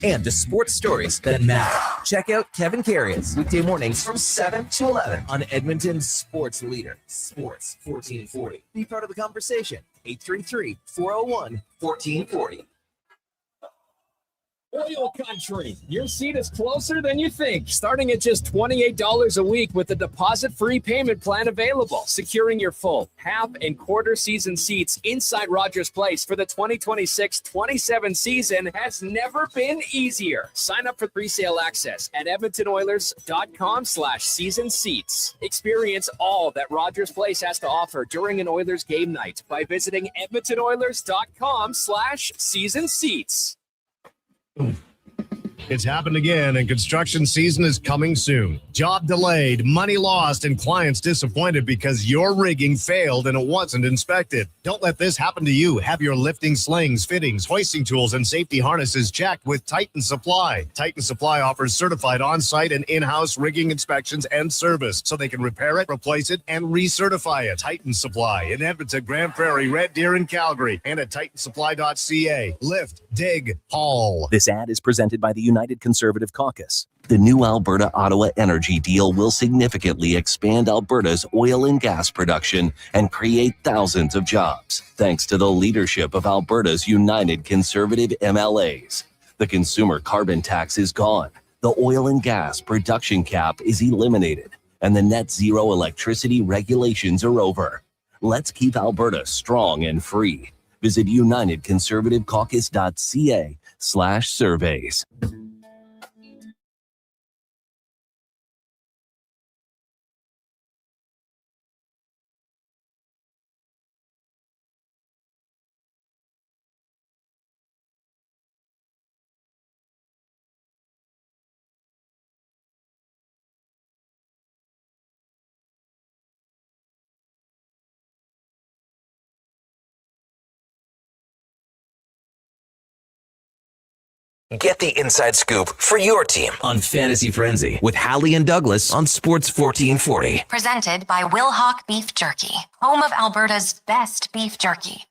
and to sports stories that matter. Check out Kevin Carrions weekday mornings from 7 to 11 on Edmonton's sports leader, Sports 1440. Be part of the conversation. 833-401-1440. Oil Country. Your seat is closer than you think. Starting at just $28 a week with a deposit-free payment plan available. Securing your full, half, and quarter season seats inside Rogers Place for the 2026-27 season has never been easier. Sign up for pre-sale access at edmontonoilers.com/season seats. Experience all that Rogers Place has to offer during an Oilers game night by visiting edmontonoilers.com/season seats. It's happened again, and construction season is coming soon. Job delayed, money lost, and clients disappointed because your rigging failed and it wasn't inspected. Don't let this happen to you. Have your lifting slings, fittings, hoisting tools, and safety harnesses checked with Titan Supply. Titan Supply offers certified on-site and in-house rigging inspections and service, so they can repair it, replace it, and recertify it. Titan Supply in Edmonton, Grand Prairie, Red Deer, and Calgary, and at titansupply.ca. Lift, dig, haul. This ad is presented by the United Conservative Caucus. The new Alberta-Ottawa energy deal will significantly expand Alberta's oil and gas production and create thousands of jobs, thanks to the leadership of Alberta's United Conservative MLAs. The consumer carbon tax is gone, the oil and gas production cap is eliminated, and the net zero electricity regulations are over. Let's keep Alberta strong and free. Visit unitedconservativecaucus.ca/surveys. Get the inside scoop for your team on Fantasy Frenzy with Halley and Douglas on Sports 1440. Presented by Wilhauk Beef Jerky, home of Alberta's best beef jerky.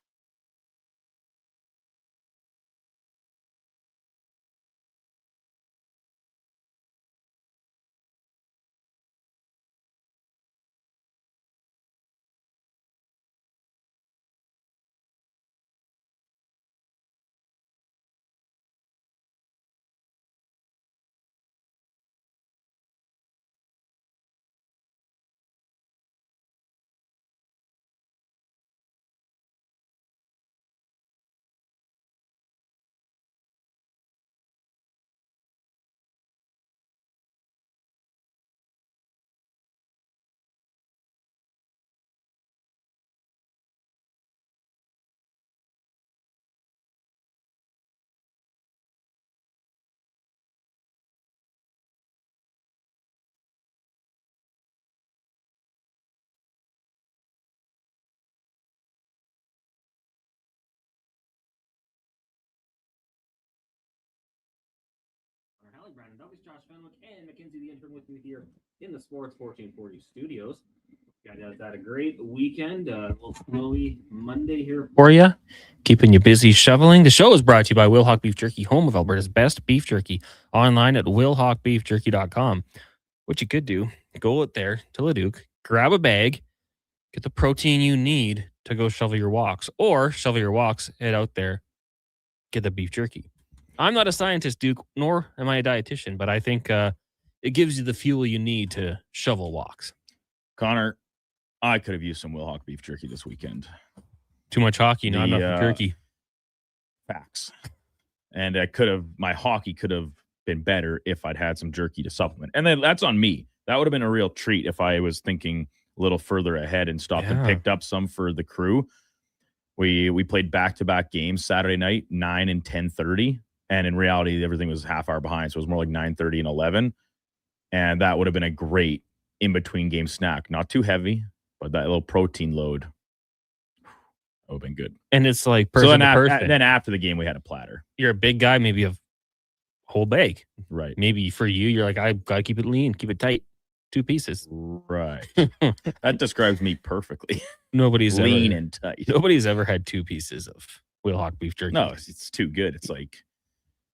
Halley, Brandon Douglas, Josh Fenwick, and Mackenzie the intern with me here in the Sports 1440 studios. Guys had a great weekend. A little snowy Monday here for you. Keeping you busy shoveling. The show is brought to you by Wilhauk Beef Jerky, home of Alberta's best beef jerky. Online at wilhaukbeefjerky.com. What you could do, go out there to Leduc, grab a bag, get the protein you need to go shovel your walks. Or shovel your walks, head out there, get the beef jerky. I'm not a scientist, Duke, nor am I a dietitian, but I think it gives you the fuel you need to shovel walks. Connor, I could have used some Wilhauk beef jerky this weekend. Too much hockey, not enough jerky. Facts. And my hockey could have been better if I'd had some jerky to supplement. And then that's on me. That would have been a real treat if I was thinking a little further ahead and stopped and picked up some for the crew. We played back-to-back games Saturday night, 9 and 10:30. And in reality, everything was half hour behind. So it was more like 9:30 and 11. And that would have been a great in-between game snack. Not too heavy, but that little protein load would have been good. And it's like person to person. Then after the game, we had a platter. You're a big guy, maybe a whole bag. Right. Maybe for you, you're like, I've got to keep it lean, keep it tight. 2 pieces. Right. That describes me perfectly. Nobody's lean and tight. Nobody's ever had 2 pieces of Wilhauk beef jerky. No, it's too good. It's like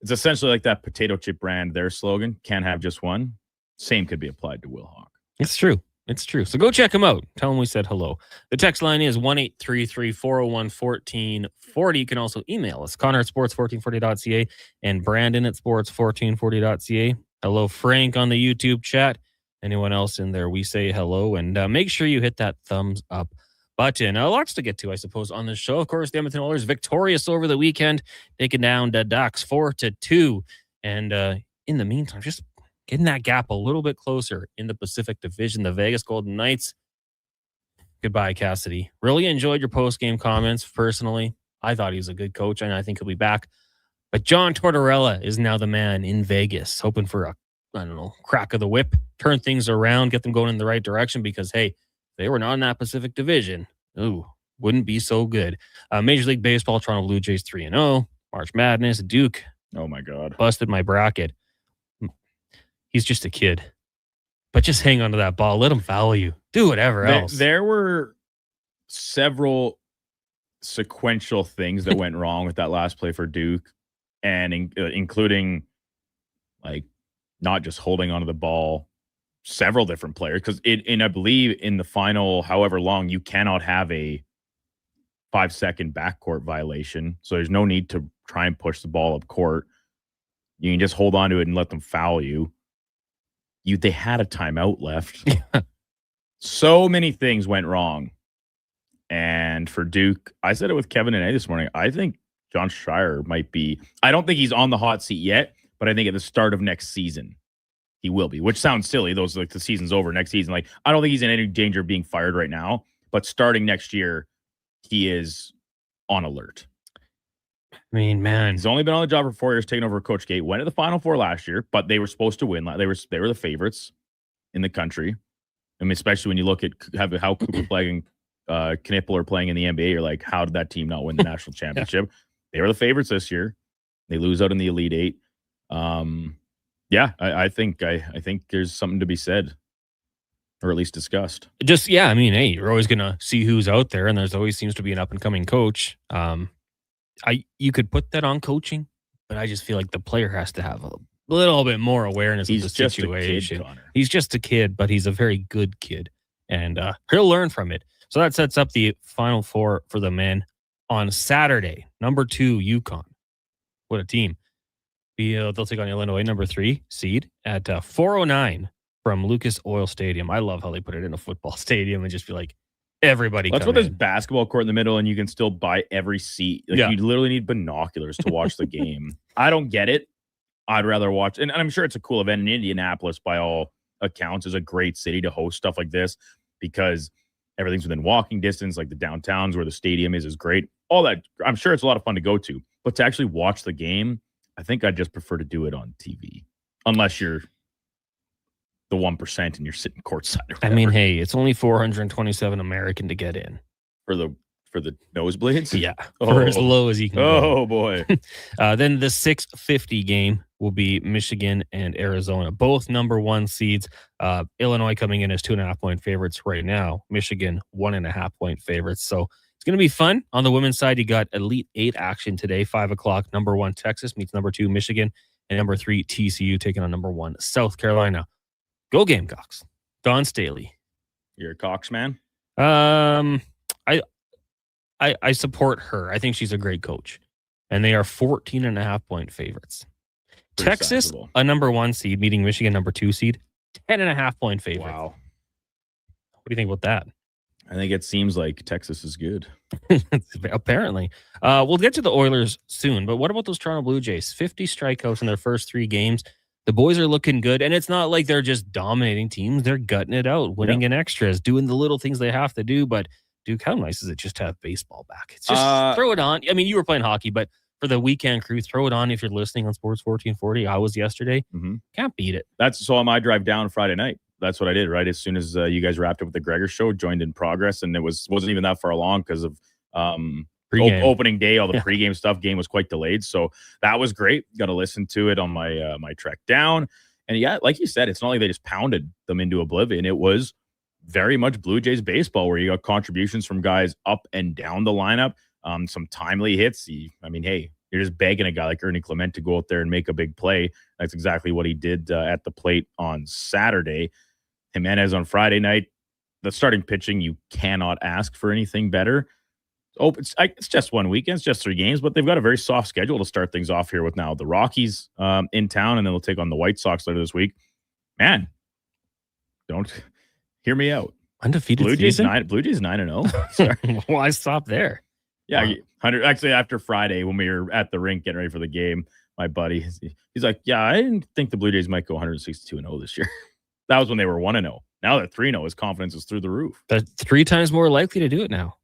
It's essentially like that potato chip brand, their slogan, can't have just one. Same could be applied to Will Hawk. It's true. It's true. So go check him out. Tell him we said hello. The text line is 1-833-401-1440. You can also email us, Connor at sports1440.ca and Brandon at sports1440.ca. Hello, Frank, on the YouTube chat. Anyone else in there, we say hello. And make sure you hit that thumbs up button. Lots to get to, I suppose, on the show. Of course, the Edmonton Oilers victorious over the weekend, taking down the Ducks 4-2. And in the meantime, just getting that gap a little bit closer in the Pacific Division. The Vegas Golden Knights. Goodbye, Cassidy. Really enjoyed your post-game comments. Personally, I thought he was a good coach, and I think he'll be back. But John Tortorella is now the man in Vegas, hoping for a, crack of the whip, turn things around, get them going in the right direction, because, hey, they were not in that Pacific Division. Ooh, wouldn't be so good. Major League Baseball, Toronto Blue Jays 3-0. March Madness, Duke. Oh, my God. Busted my bracket. He's just a kid. But just hang on to that ball. Let him foul you. Do whatever else. There were several sequential things that went wrong with that last play for Duke, and including, like, not just holding onto the ball, several different players. Because I believe in the final, however long, you cannot have a 5-second backcourt violation. So there's no need to try and push the ball up court. You can just hold on to it and let them foul you. They had a timeout left. So many things went wrong. And for Duke, I said it with Kevin and A this morning, I think John Shire might be, I don't think he's on the hot seat yet, but I think at the start of next season, he will be, which sounds silly. Those, like, the season's over next season. Like, I don't think he's in any danger of being fired right now, but starting next year, he is on alert. I mean, man, he's only been on the job for 4 years, taking over Coach Gate. Went to the Final Four last year, but they were supposed to win. They were the favorites in the country. I mean, especially when you look at how Cooper playing, Knippel are playing in the NBA. You're like, how did that team not win the national championship? They were the favorites this year. They lose out in the Elite Eight. I think there's something to be said, or at least discussed. I mean, hey, you're always gonna see who's out there, and there's always seems to be an up and coming coach. You could put that on coaching, but I just feel like the player has to have a little bit more awareness of the situation. He's just a kid, but he's a very good kid, and he'll learn from it. So that sets up the Final Four for the men on Saturday. Number 2, UConn. What a team. They'll take on Illinois, number 3 seed, at 4:09 from Lucas Oil Stadium. I love how they put it in a football stadium and just be like, everybody. That's what this basketball court in the middle, and you can still buy every seat. Like, you literally need binoculars to watch the game. I don't get it. I'd rather watch, and I'm sure it's a cool event. In Indianapolis, by all accounts, is a great city to host stuff like this because everything's within walking distance. Like the downtowns where the stadium is great. All that, I'm sure it's a lot of fun to go to, but to actually watch the game, I think I'd just prefer to do it on TV, unless you're the 1% and you're sitting courtside. I mean, hey, it's only $427 American to get in for the nosebleeds. Yeah, for as low as you can go. Oh boy. Then the 6:50 game will be Michigan and Arizona, both number 1 seeds. Illinois coming in as 2.5-point favorites right now. Michigan 1.5-point favorites. So it's going to be fun. On the women's side, you got Elite 8 action today, 5:00. Number 1 Texas meets number 2 Michigan, and number 3 TCU taking on number 1 South Carolina. Go Gamecocks. Don Staley. You're a Cox man? I support her. I think she's a great coach. And they are 14.5-point favorites. Pretty Texas, sizable. a number 1 seed, meeting Michigan, number 2 seed, 10.5-point favorite. Wow. What do you think about that? I think it seems like Texas is good. Apparently. We'll get to the Oilers soon, but what about those Toronto Blue Jays? 50 strikeouts in their first 3 games. The boys are looking good, and it's not like they're just dominating teams. They're gutting it out, winning in extras, doing the little things they have to do. But, Duke, how nice is it just to have baseball back? It's just throw it on. I mean, you were playing hockey, but for the weekend crew, throw it on if you're listening on Sports 1440. I was yesterday. Mm-hmm. Can't beat it. So on my drive down Friday night, that's what I did, right? As soon as you guys wrapped up with the Gregor show, joined in progress, and it wasn't even that far along because of opening day, all the pregame stuff. Game was quite delayed, so that was great. Got to listen to it on my my trek down, and yeah, like you said, it's not like they just pounded them into oblivion. It was very much Blue Jays baseball, where you got contributions from guys up and down the lineup, some timely hits. I mean, hey, You're just begging a guy like Ernie Clement to go out there and make a big play. That's exactly what he did at the plate on Saturday. Jimenez on Friday night, the starting pitching, you cannot ask for anything better. Oh, it's just one weekend. It's just 3 games, but they've got a very soft schedule to start things off here with now the Rockies in town, and then they'll take on the White Sox later this week. Man, don't hear me out. Undefeated Blue Jays season? 9-0. Sorry. Why stop there? Yeah, 100. Actually, after Friday when we were at the rink getting ready for the game, my buddy, he's like, "Yeah, I didn't think the Blue Jays might go 162-0 this year." That was when they were 1-0. Now they're 3-0. His confidence is through the roof. They're 3 times more likely to do it now.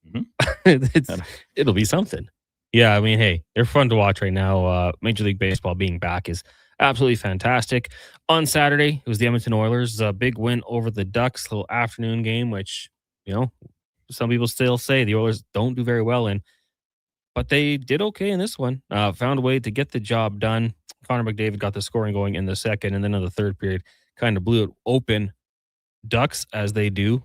It'll be something. Yeah, I mean, hey, they're fun to watch right now. Major League Baseball being back is absolutely fantastic. On Saturday, it was the Edmonton Oilers, a big win over the Ducks, little afternoon game, which, some people still say the Oilers don't do very well in. But they did okay in this one. Found a way to get the job done. Connor McDavid got the scoring going in the second, and then in the third period, kind of blew it open. Ducks, as they do,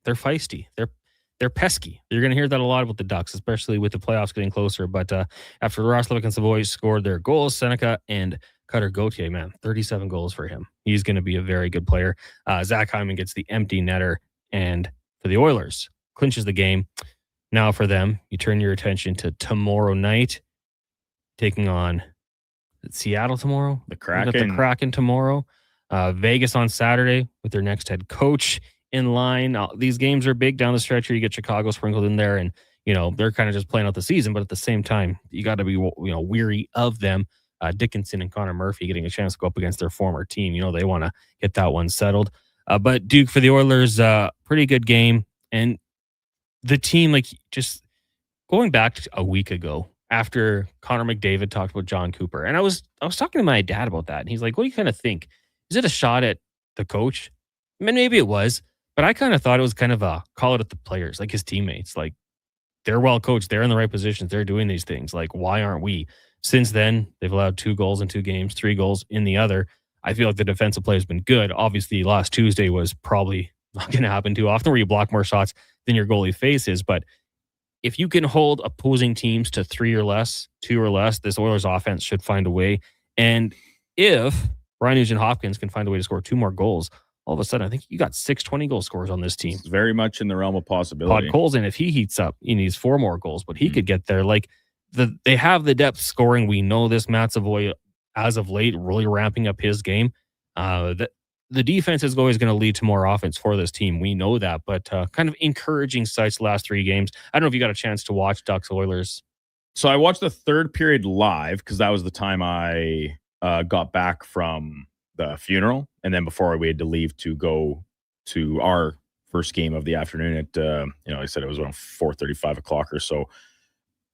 they're feisty. They're pesky. You're going to hear that a lot with the Ducks, especially with the playoffs getting closer. But after Roslovic and Savoy scored their goals, Seneca and Cutter Gauthier, man, 37 goals for him. He's going to be a very good player. Zach Hyman gets the empty netter, and for the Oilers, clinches the game. Now for them, you turn your attention to tomorrow night, taking on Seattle tomorrow. The Kraken. Got the Kraken tomorrow. Vegas on Saturday with their next head coach in line. These games are big down the stretch here. You get Chicago sprinkled in there, and they're kind of just playing out the season. But at the same time, you got to be weary of them. Dickinson and Connor Murphy getting a chance to go up against their former team. They want to get that one settled. But Duke for the Oilers, pretty good game, and the team, just going back to a week ago after Connor McDavid talked about John Cooper, and I was talking to my dad about that, and he's like, "What do you kind of think? Is it a shot at the coach?" I mean, maybe it was, but I kind of thought it was kind of a call it at the players, like his teammates. Like, they're well coached, they're in the right positions, they're doing these things. Like, why aren't we? Since then, they've allowed 2 goals in 2 games, 3 goals in the other. I feel like the defensive play has been good. Obviously, last Tuesday was probably not going to happen too often, where you block more shots than your goalie faces. But if you can hold opposing teams to 3 or less, 2 or less, this Oilers offense should find a way. And if Ryan Nugent-Hopkins can find a way to score 2 more goals, all of a sudden, I think you got 6 20-goal scorers on this team. It's very much in the realm of possibility. Pod Coles, and if he heats up, he needs 4 more goals, but he could get there. They have the depth scoring. We know this. Matt Savoy, as of late, really ramping up his game. The defense is always going to lead to more offense for this team. We know that, but kind of encouraging sights the last 3 games. I don't know if you got a chance to watch Ducks Oilers. So I watched the third period live because that was the time I got back from the funeral, and then before we had to leave to go to our first game of the afternoon at I said it was around 4:30, 5 o'clock or so.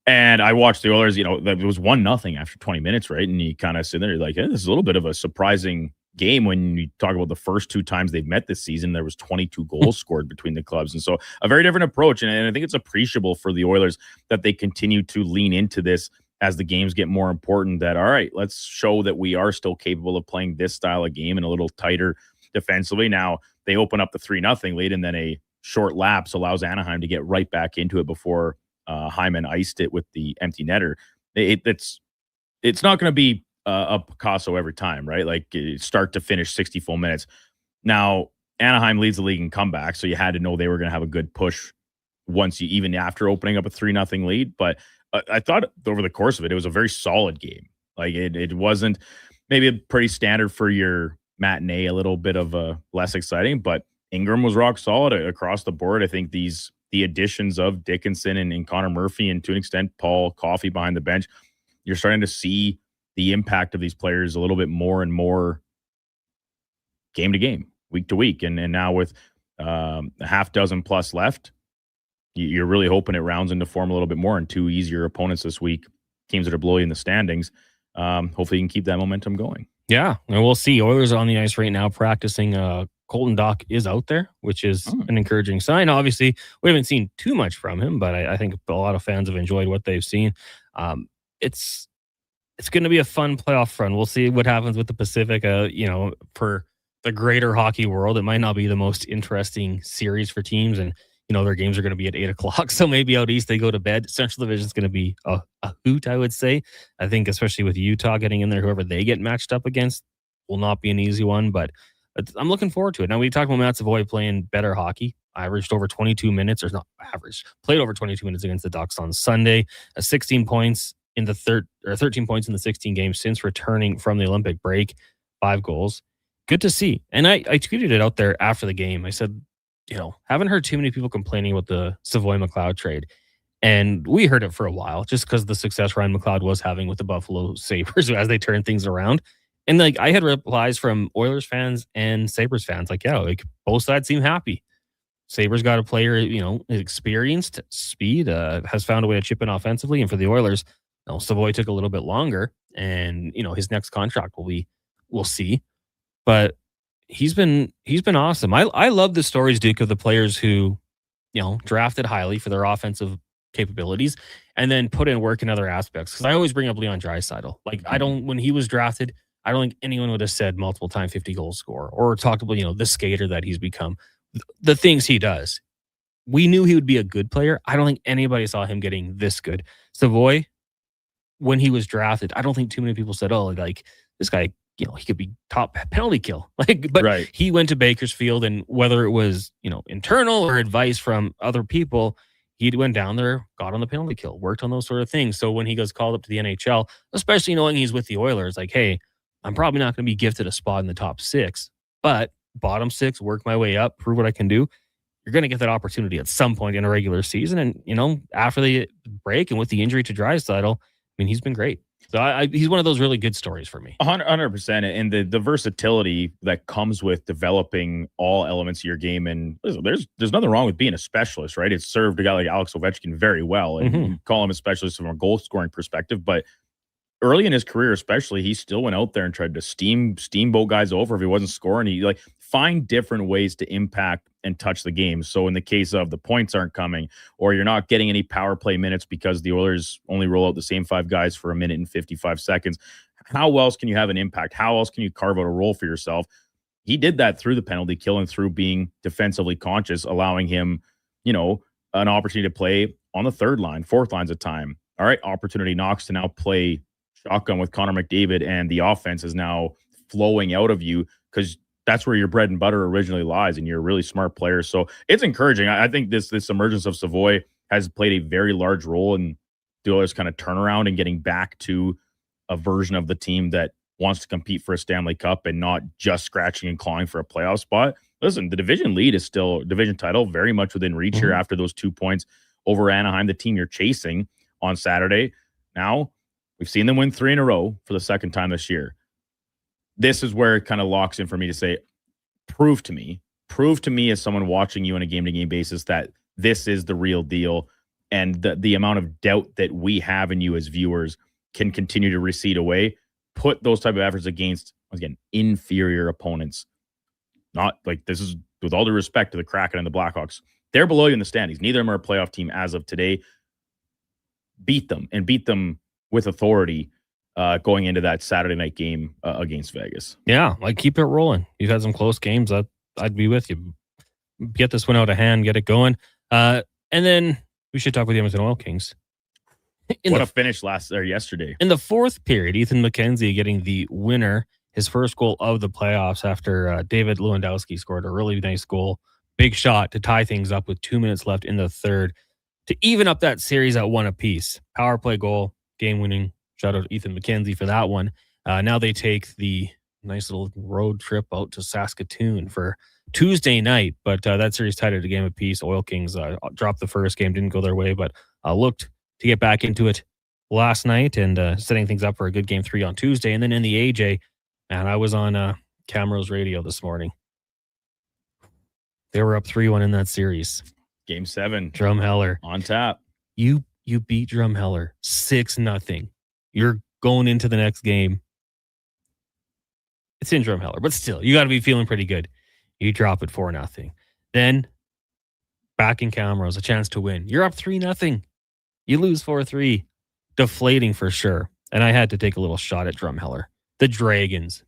And I watched the Oilers. It was 1-0 after 20 minutes, right? And you kind of sit there, you're like, hey, this is a little bit of a surprising game when you talk about the first 2 times they've met this season. There was 22 goals scored between the clubs, and so a very different approach. And I think it's appreciable for the Oilers that they continue to lean into this as the games get more important. That, all right, let's show that we are still capable of playing this style of game and a little tighter defensively. Now they open up the 3-0 lead, and then a short lapse allows Anaheim to get right back into it before Hyman iced it with the empty netter. It's not going to be a Picasso every time, right? Like start to finish 60 full minutes. Now Anaheim leads the league in comebacks, so you had to know they were going to have a good push even after opening up a 3-0 lead. But I thought over the course of it, it was a very solid game. Like it wasn't maybe a pretty standard for your matinee, a little bit of a less exciting, but Ingram was rock solid across the board. I think the additions of Dickinson and Connor Murphy, and to an extent Paul Coffey behind the bench, you're starting to see the impact of these players a little bit more and more game to game, week to week. And now with a half dozen plus left, you're really hoping it rounds into form a little bit more, and 2 easier opponents this week, teams that are below you in the standings. Hopefully you can keep that momentum going. Yeah, and we'll see. Oilers are on the ice right now practicing. Colton Dock is out there, which is an encouraging sign. Obviously, we haven't seen too much from him, but I think a lot of fans have enjoyed what they've seen. It's going to be a fun playoff run. We'll see what happens with the Pacific. For the greater hockey world, it might not be the most interesting series for teams. And their games are going to be at 8:00. So maybe out east they go to bed. Central Division is going to be a hoot, I would say. I think especially with Utah getting in there, whoever they get matched up against will not be an easy one. But I'm looking forward to it. Now we talk about Matt Savoy playing better hockey. Averaged over 22 minutes, or not averaged, played over 22 minutes against the Ducks on Sunday. 16 points in the 13 points in the 16 games since returning from the Olympic break. 5 goals. Good to see. And I tweeted it out there after the game. I said, haven't heard too many people complaining about the Savoy-McLeod trade. And we heard it for a while just because of the success Ryan McLeod was having with the Buffalo Sabres as they turn things around. And I had replies from Oilers fans and Sabres fans both sides seem happy. Sabres got a player, experienced, speed, has found a way to chip in offensively. And for the Oilers, Savoy took a little bit longer. And, his next contract we'll see. But he's been awesome. I love the stories, Duke, of the players who, drafted highly for their offensive capabilities and then put in work in other aspects. Because I always bring up Leon Draisaitl. When he was drafted, I don't think anyone would have said multiple time 50 goal scorer or talked about, the skater that he's become. The things he does. We knew he would be a good player. I don't think anybody saw him getting this good. Savoy, when he was drafted, I don't think too many people said, this guy, he could be top penalty kill. But right. He went to Bakersfield, and whether it was, internal or advice from other people, he went down there, got on the penalty kill, worked on those sort of things. So when he goes called up to the NHL, especially knowing he's with the Oilers, hey, I'm probably not going to be gifted a spot in the top 6, but bottom 6, work my way up, prove what I can do. You're going to get that opportunity at some point in a regular season. And, after the break and with the injury to Draisaitl, he's been great. So he's one of those really good stories for me. 100%. And the versatility that comes with developing all elements of your game. And listen, there's nothing wrong with being a specialist, right? It's served a guy like Alex Ovechkin very well. And you call him a specialist from a goal scoring perspective. But early in his career, especially, he still went out there and tried to steamboat guys over if he wasn't scoring. He find different ways to impact and touch the game. So in the case of the points aren't coming, or you're not getting any power play minutes because the Oilers only roll out the same 5 guys for 1 minute and 55 seconds, how else can you have an impact? How else can you carve out a role for yourself? He did that through the penalty kill and through being defensively conscious, allowing him, an opportunity to play on the 3rd line, 4th lines at time. All right, opportunity knocks to now play shotgun with Connor McDavid, and the offense is now flowing out of you because that's where your bread and butter originally lies, and you're a really smart player. So it's encouraging. I think this emergence of Savoy has played a very large role in the Oilers' kind of turnaround and getting back to a version of the team that wants to compete for a Stanley Cup and not just scratching and clawing for a playoff spot. Listen, the division lead is still division title, very much within reach here after those 2 points over Anaheim, the team you're chasing on Saturday. Now, we've seen them win 3 in a row for the 2nd time this year. This is where it kind of locks in for me to say, prove to me as someone watching you on a game-to-game basis that this is the real deal, and the amount of doubt that we have in you as viewers can continue to recede away. Put those type of efforts against, again, inferior opponents. Not this is with all due respect to the Kraken and the Blackhawks. They're below you in the standings. Neither of them are a playoff team as of today. Beat them, and beat them with authority going into that Saturday night game against Vegas. Yeah, keep it rolling. You've had some close games. I'd be with you. Get this one out of hand, get it going. And then we should talk with the Edmonton Oil Kings. What a finish yesterday. In the 4th period, Ethan McKenzie getting the winner, his first goal of the playoffs after David Lewandowski scored a really nice goal. Big shot to tie things up with 2 minutes left in the 3rd to even up that series at 1 apiece. Power play goal, game-winning. Shout out to Ethan McKenzie for that one. Now they take the nice little road trip out to Saskatoon for Tuesday night, but that series tied at a game apiece. Oil Kings dropped the first game, didn't go their way, but looked to get back into it last night and setting things up for a good game 3 on Tuesday. And then in the AJ, and I was on Camrose Radio this morning. They were up 3-1 in that series. Game 7. Drumheller. On tap. You beat Drumheller 6-0. You're going into the next game. It's in Drumheller, but still, you got to be feeling pretty good. You drop it 4-0. Then, back in Camrose, a chance to win. You're up 3-0. You lose 4-3. Deflating for sure. And I had to take a little shot at Drumheller. The Dragons.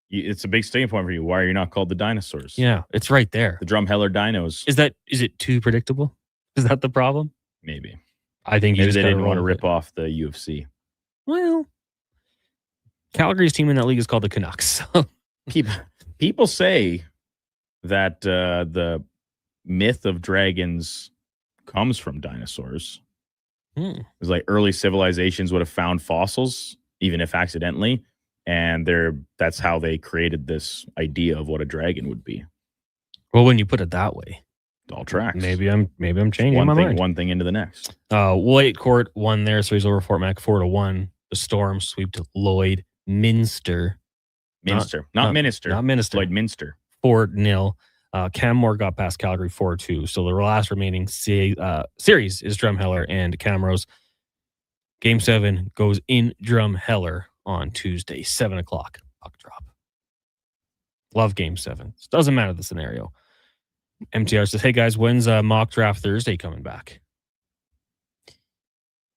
It's a big sticking point for you. Why are you not called the Dinosaurs? Yeah, it's right there. The Drumheller Dinos. Is it too predictable? Is that the problem? Maybe. I think Maybe they didn't want to rip off the UFC. Well, Calgary's team in that league is called the Canucks. So. People say that the myth of dragons comes from dinosaurs. It was like early civilizations would have found fossils, even if accidentally, and that's how they created this idea of what a dragon would be. Well, when you put it that way, it all tracks. Maybe I'm changing my mind. One thing into the next. White Court won there, so he's over Fort Mac 4-1. The Storm swept Lloyd Minster. Not Minister. Lloyd Minster. 4-0. Canmore got past Calgary 4-2. So the last remaining series is Drumheller and Camrose. Game 7 goes in Drumheller on Tuesday, 7 o'clock. Puck drop. Love Game 7. Doesn't matter the scenario. MTR says, hey guys, when's mock draft Thursday coming back?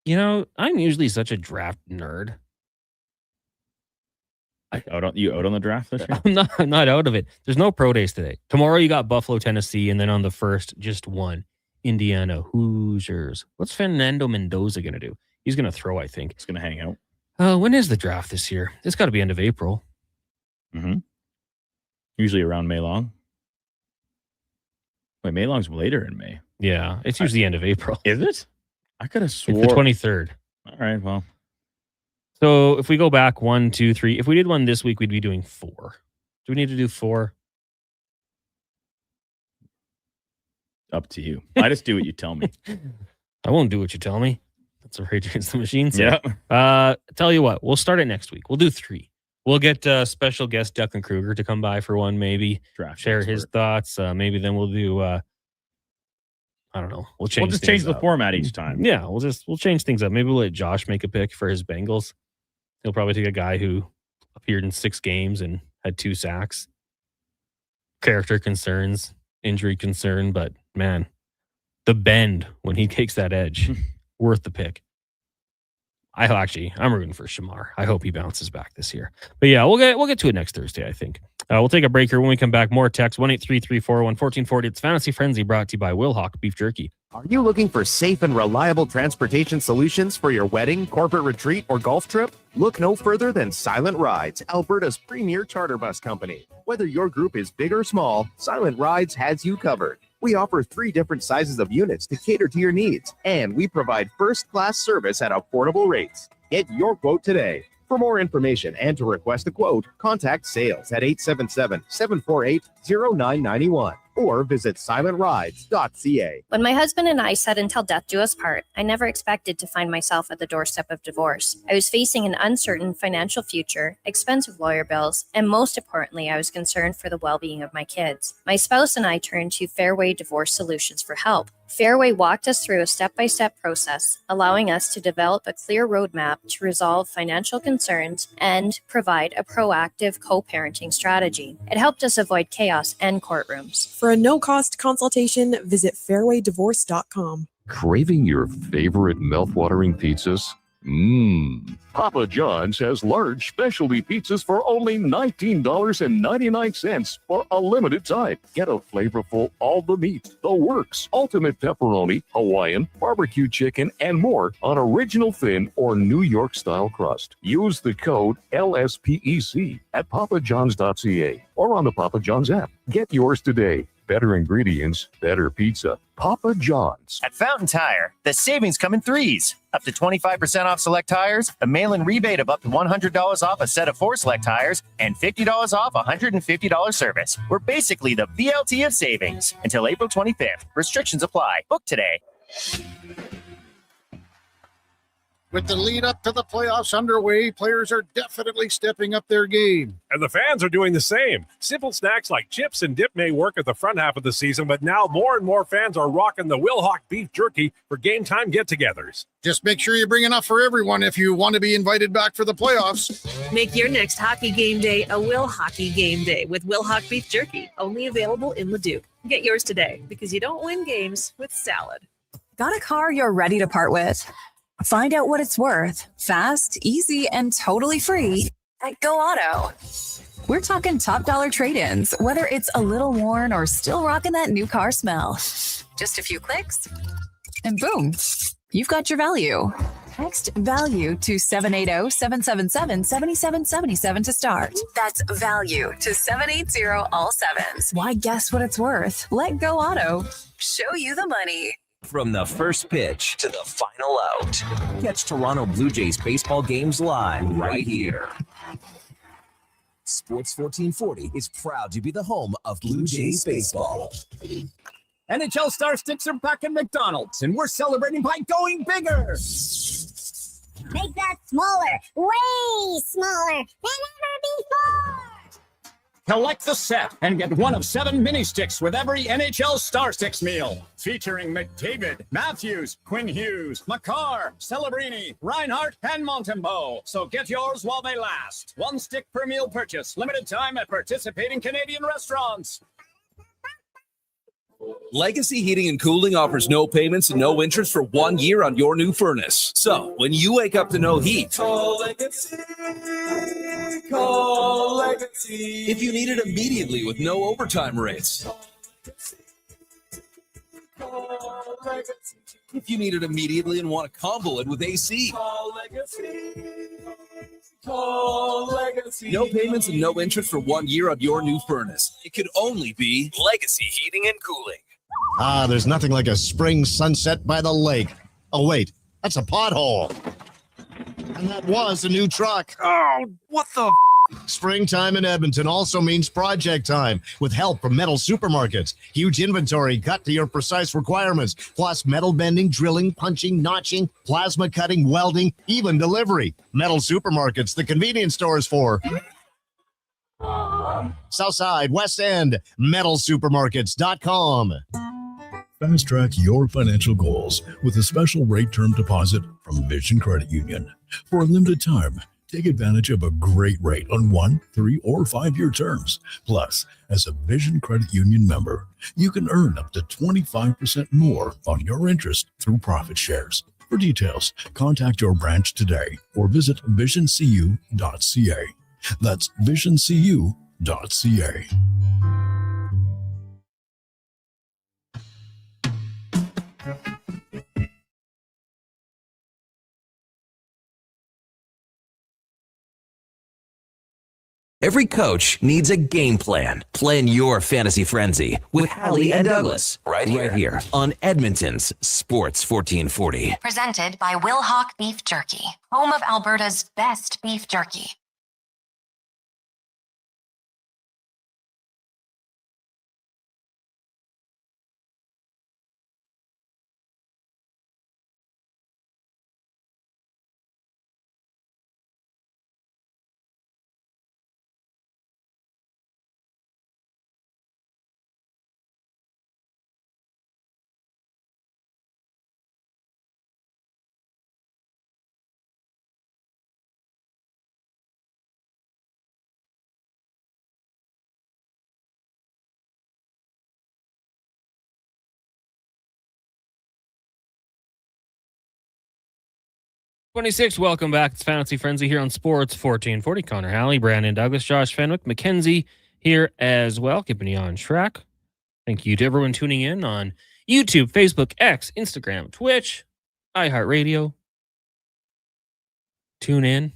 You know, I'm usually such a draft nerd. You out on the draft this year? I'm not out of it. There's no pro days today. Tomorrow you got Buffalo, Tennessee, and then on the 1st, just one. Indiana Hoosiers. What's Fernando Mendoza going to do? He's going to throw, I think. He's going to hang out. When is the draft this year? It's got to be end of April. Mm-hmm. Usually around May Long. Wait, May Long's later in May. Yeah, it's usually end of April. Is it? I could have swore. It's the 23rd. All right, well. So if we go back 1, 2, 3, if we did one this week, we'd be doing 4. Do we need to do 4? Up to you. I just do what you tell me. I won't do what you tell me. That's what Rage Against the Machine said. Yeah. Tell you what, we'll start it next week. We'll do 3. We'll get special guest Declan Kruger to come by for one, maybe. Share his thoughts. Maybe then we'll do I don't know. We'll just change the format each time. Yeah, we'll change things up. Maybe we'll let Josh make a pick for his Bengals. He'll probably take a guy who appeared in 6 games and had 2 sacks. Character concerns, injury concern, but man, the bend when he takes that edge, worth the pick. I'm rooting for Shamar. I hope he bounces back this year. But yeah, we'll get to it next Thursday, I think. We'll take a break here. When we come back, more text 1-833-401-1440. It's Fantasy Frenzy, brought to you by Wilhock Beef Jerky. Are you looking for safe and reliable transportation solutions for your wedding, corporate retreat, or golf trip? Look no further than Silent Rides, Alberta's premier charter bus company. Whether your group is big or small, Silent Rides has you covered. We offer 3 different sizes of units to cater to your needs, and we provide first-class service at affordable rates. Get your quote today. For more information and to request a quote, contact sales at 877-748-0991 or visit silentrides.ca. When my husband and I said until death do us part, I never expected to find myself at the doorstep of divorce. I was facing an uncertain financial future, expensive lawyer bills, and most importantly, I was concerned for the well-being of my kids. My spouse and I turned to Fairway Divorce Solutions for help. Fairway walked us through a step-by-step process, allowing us to develop a clear roadmap to resolve financial concerns and provide a proactive co-parenting strategy. It helped us avoid chaos and courtrooms. For a no-cost consultation, visit fairwaydivorce.com. Craving your favorite mouth-watering pizzas? Papa John's has large specialty pizzas for only $19.99 for a limited time. Get a flavorful all the meat, the works, ultimate pepperoni, Hawaiian, barbecue chicken, and more on original thin or New York style crust. Use the code LSPEC at papajohns.ca or on the Papa John's app. Get yours today. Better ingredients, better pizza. Papa John's. At Fountain Tire, the savings come in 3s. Up to 25% off select tires, a mail-in rebate of up to $100 off a set of 4 select tires, and $50 off $150 service. We're basically the BLT of savings. Until April 25th. Restrictions apply. Book today. With the lead up to the playoffs underway, players are definitely stepping up their game. And the fans are doing the same. Simple snacks like chips and dip may work at the front half of the season, but now more and more fans are rocking the Wilhock Beef Jerky for game time get-togethers. Just make sure you bring enough for everyone if you want to be invited back for the playoffs. Make your next hockey game day a Will Hockey game day with Wilhock Beef Jerky, only available in Leduc. Get yours today because you don't win games with salad. Got a car you're ready to part with? Find out what it's worth, fast, easy, and totally free at Go Auto. We're talking top dollar trade-ins, whether it's a little worn or still rocking that new car smell. Just a few clicks, and boom, you've got your value. Text value to 780-777-7777 to start. That's value to 780 all sevens. Why guess what it's worth? Let Go Auto. Show you the money. From the first pitch to the final out, catch Toronto Blue Jays baseball games live right here. Sports 1440 is proud to be the home of Blue Jays baseball. NHL Star Sticks are back at McDonald's, and we're celebrating by going bigger. Make that smaller, way smaller than ever before. Collect the set and get one of 7 mini sticks with every NHL Star Sticks meal. Featuring McDavid, Matthews, Quinn Hughes, McCarr, Celebrini, Reinhardt, and Montembeau. So get yours while they last. 1 stick per meal purchase. Limited time at participating Canadian restaurants. Legacy Heating and Cooling offers no payments and no interest for 1 year on your new furnace. So when you wake up to no heat, call Legacy. Call Legacy. If you need it immediately with no overtime rates. Call Legacy. If you need it immediately and want to combo it with AC. Call Legacy. Call Legacy. No payments and no interest for 1 year on your new furnace. It could only be Legacy Heating and Cooling. There's nothing like a spring sunset by the lake. Oh, wait, that's a pothole. And that was a new truck. Oh, what the Springtime in Edmonton also means project time with help from Metal Supermarkets. Huge inventory cut to your precise requirements, plus metal bending, drilling, punching, notching, plasma cutting, welding, even delivery. Metal Supermarkets, the convenience stores for Southside, West End, metalsupermarkets.com. Fast track your financial goals with a special rate term deposit from Vision Credit Union. For a limited time, take advantage of a great rate on 1, 3, or 5-year terms. Plus, as a Vision Credit Union member, you can earn up to 25% more on your interest through profit shares. For details, contact your branch today or visit visioncu.ca. That's visioncu.ca. Every coach needs a game plan. Plan your fantasy frenzy with Halley and Douglas right here on Edmonton's Sports 1440. Presented by Wilhauk Beef Jerky, home of Alberta's best beef jerky. Welcome back. It's Fantasy Frenzy here on Sports 1440. Connor Halley, Brandon Douglas, Josh Fenwick, Mackenzie here as well, keeping you on track. Thank you to everyone tuning in on YouTube, Facebook, X, Instagram, Twitch, iHeartRadio. Tune in.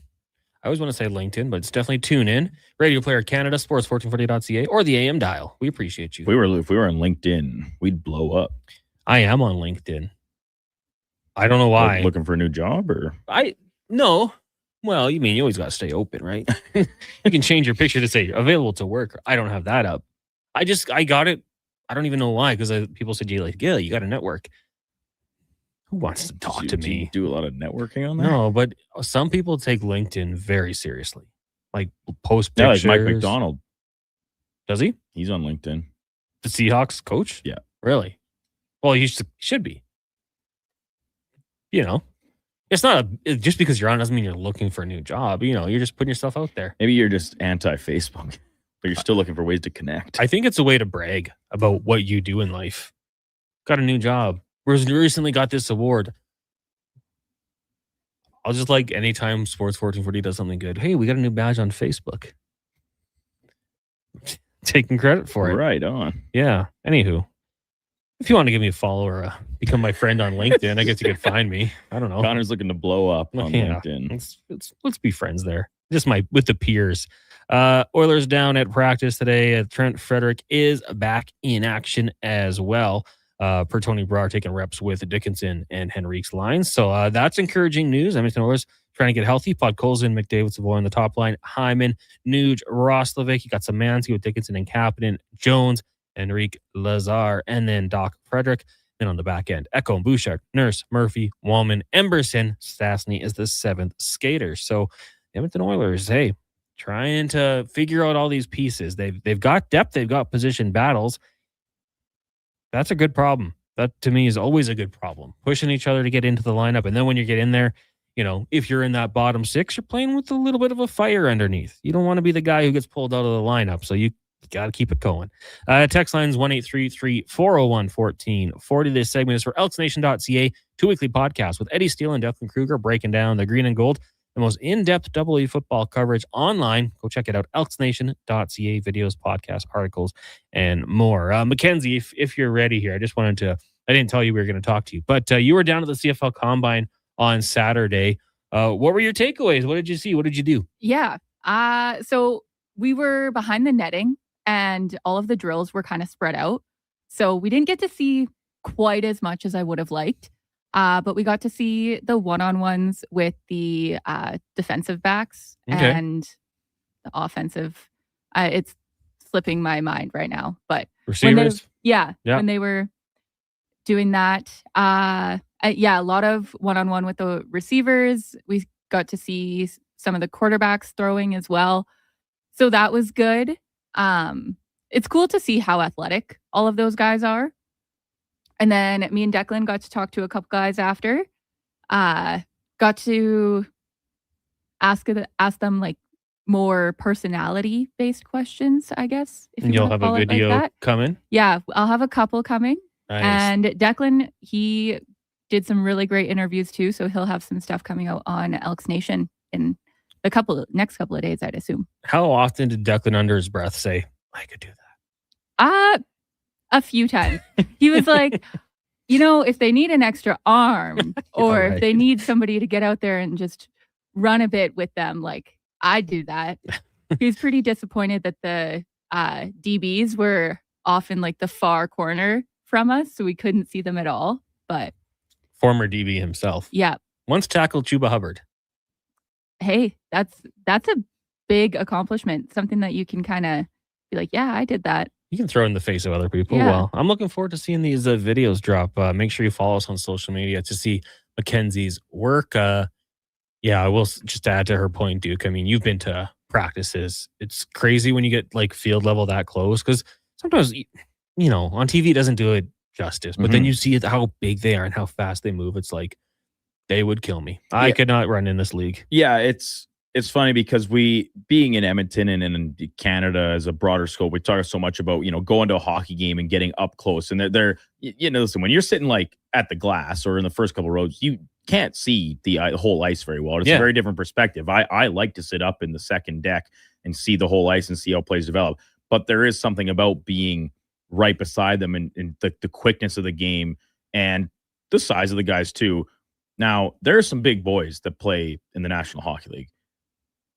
I always want to say LinkedIn, but it's definitely tune in. Radio Player Canada, sports1440.ca, or the AM dial. We appreciate you. If we were on LinkedIn, we'd blow up. I am on LinkedIn. I don't know why. Looking for a new job or? No. Well, you mean you always got to stay open, right? You can change your picture to say available to work. I don't have that up. I got it. I don't even know why, because people said, you got a network. Who wants to talk to me? Do a lot of networking on that? No, but some people take LinkedIn very seriously. Like post pictures. Yeah, like Mike McDonald. Does he? He's on LinkedIn. The Seahawks coach? Yeah. Really? Well, he should be. You know, it's not just because you're on doesn't mean you're looking for a new job. You know, you're just putting yourself out there. Maybe you're just anti-Facebook, but you're still looking for ways to connect. I think it's a way to brag about what you do in life. Got a new job. Recently got this award. I'll just anytime Sports 1440 does something good. Hey, we got a new badge on Facebook. taking credit for it. Right on. Yeah. Anywho, if you want to give me a follow or become my friend on LinkedIn, I guess you could find me. I don't know. Connor's looking to blow up on LinkedIn. Let's be friends there. Just with the peers. Oilers down at practice today. Trent Frederick is back in action as well. Per Tony Brar taking reps with Dickinson and Henrique's lines. So that's encouraging news. Edmonton Oilers trying to get healthy. Podkolzin, McDavid, Savoy on the top line. Hyman, Nuge, Roslovic. You got Szymanski with Dickinson and Kapanen, Jones, Henrique, Lazar, and then Doc Frederick. Then on the back end, Echo and Bouchard, Nurse, Murphy, Wallman, Emberson. Stastny is the 7th skater. So Edmonton Oilers, hey, trying to figure out all these pieces. They've got depth. They've got position battles. That's a good problem. That, to me, is always a good problem. Pushing each other to get into the lineup. And then when you get in there, if you're in that bottom 6, you're playing with a little bit of a fire underneath. You don't want to be the guy who gets pulled out of the lineup. So you got to keep it going. Text lines 1-833-401-1440. This segment is for elksnation.ca, 2 weekly podcasts with Eddie Steele and Declan Kruger breaking down the green and gold, the most in-depth AA football coverage online. Go check it out, elksnation.ca, videos, podcasts, articles, and more. Mackenzie, if you're ready here, I didn't tell you we were going to talk to you, but you were down at the CFL Combine on Saturday. What were your takeaways? What did you see? What did you do? Yeah. So we were behind the netting and all of the drills were kind of spread out. So we didn't get to see quite as much as I would have liked. But we got to see the one-on-ones with the defensive backs and the offensive. It's slipping my mind right now, but receivers. When they were doing that, a lot of one-on-one with the receivers. We got to see some of the quarterbacks throwing as well, so that was good. It's cool to see how athletic all of those guys are. And then me and Declan got to talk to a couple guys after. Got to ask them like more personality-based questions, I guess. And you'll have a video coming? Yeah, I'll have a couple coming. Nice. And Declan, he did some really great interviews too, so he'll have some stuff coming out on Elks Nation in the next couple of days, I'd assume. How often did Declan under his breath say, I could do that? A few times. He was like, if they need an extra arm or if they need somebody to get out there and just run a bit with them, like I do that. He was pretty disappointed that the DBs were off in like the far corner from us, so we couldn't see them at all. But former DB himself. Yeah. Once tackled Chuba Hubbard. Hey, that's a big accomplishment. Something that you can kind of be like, yeah, I did that. You can throw in the face of other people. Yeah. Well, I'm looking forward to seeing these videos drop. Make sure you follow us on social media to see Mackenzie's work. I will just add to her point, Duke. I mean, you've been to practices. It's crazy when you get like field level that close, because sometimes, on TV it doesn't do it justice. But then you see how big they are and how fast they move. It's like, they would kill me. I could not run in this league. Yeah, it's funny because we, being in Edmonton and in Canada as a broader scope, we talk so much about, going to a hockey game and getting up close. And they're listen, when you're sitting like at the glass or in the first couple rows, you can't see the whole ice very well. It's a very different perspective. I like to sit up in the second deck and see the whole ice and see how plays develop. But there is something about being right beside them and the quickness of the game and the size of the guys too. Now, there are some big boys that play in the National Hockey League.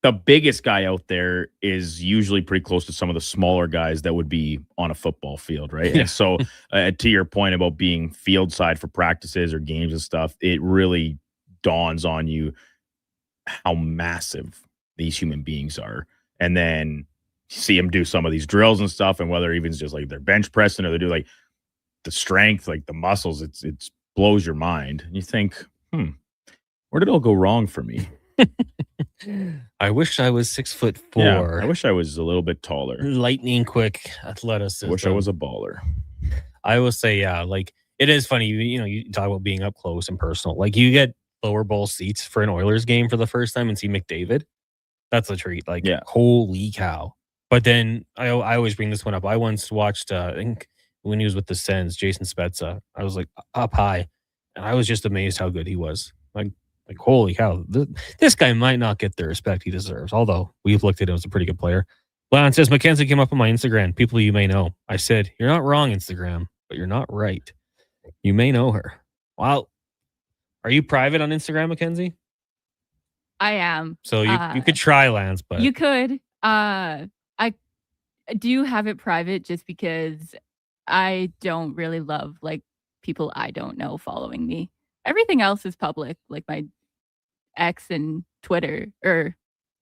The biggest guy out there is usually pretty close to some of the smaller guys that would be on a football field, right? Yeah. And so to your point about being field side for practices or games and stuff, it really dawns on you how massive these human beings are. And then see them do some of these drills and stuff, and whether even just like they're bench pressing or they do like the strength, like the muscles, it's blows your mind. And you think, where did it all go wrong for me? I wish I was 6'4". Yeah, I wish I was a little bit taller. Lightning quick athleticism. I wish I was a baller. I will say, like it is funny. You talk about being up close and personal. Like you get lower bowl seats for an Oilers game for the first time and see McDavid. That's a treat. Like, holy cow. But then I always bring this one up. I once watched, I think when he was with the Sens, Jason Spezza. I was like up high, and I was just amazed how good he was. Like holy cow, this guy might not get the respect he deserves. Although we've looked at him as a pretty good player. Lon says, Mackenzie came up on my Instagram. People you may know. I said, you're not wrong, Instagram, but you're not right. You may know her. Wow. Are you private on Instagram, Mackenzie? I am. So you could try, Lance, but You could. I do have it private just because I don't really love like people I don't know following me. Everything else is public, like my X and Twitter or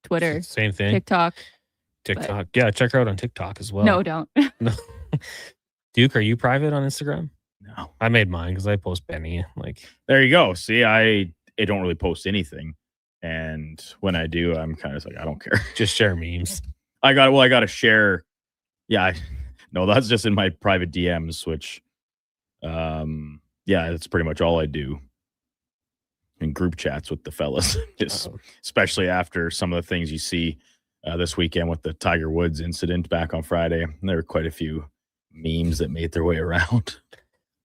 Twitter, same thing. TikTok. TikTok. Yeah, check her out on TikTok as well. No, don't. No. Duke, are you private on Instagram? No. I made mine because I post Benny. Like, there you go. See, I don't really post anything. And when I do, I'm kind of like, I don't care. Just share memes. I got to share. Yeah. No, that's just in my private DMs, which, yeah, that's pretty much all I do in group chats with the fellas, just especially after some of the things you see this weekend with the Tiger Woods incident back on Friday. There were quite a few memes that made their way around.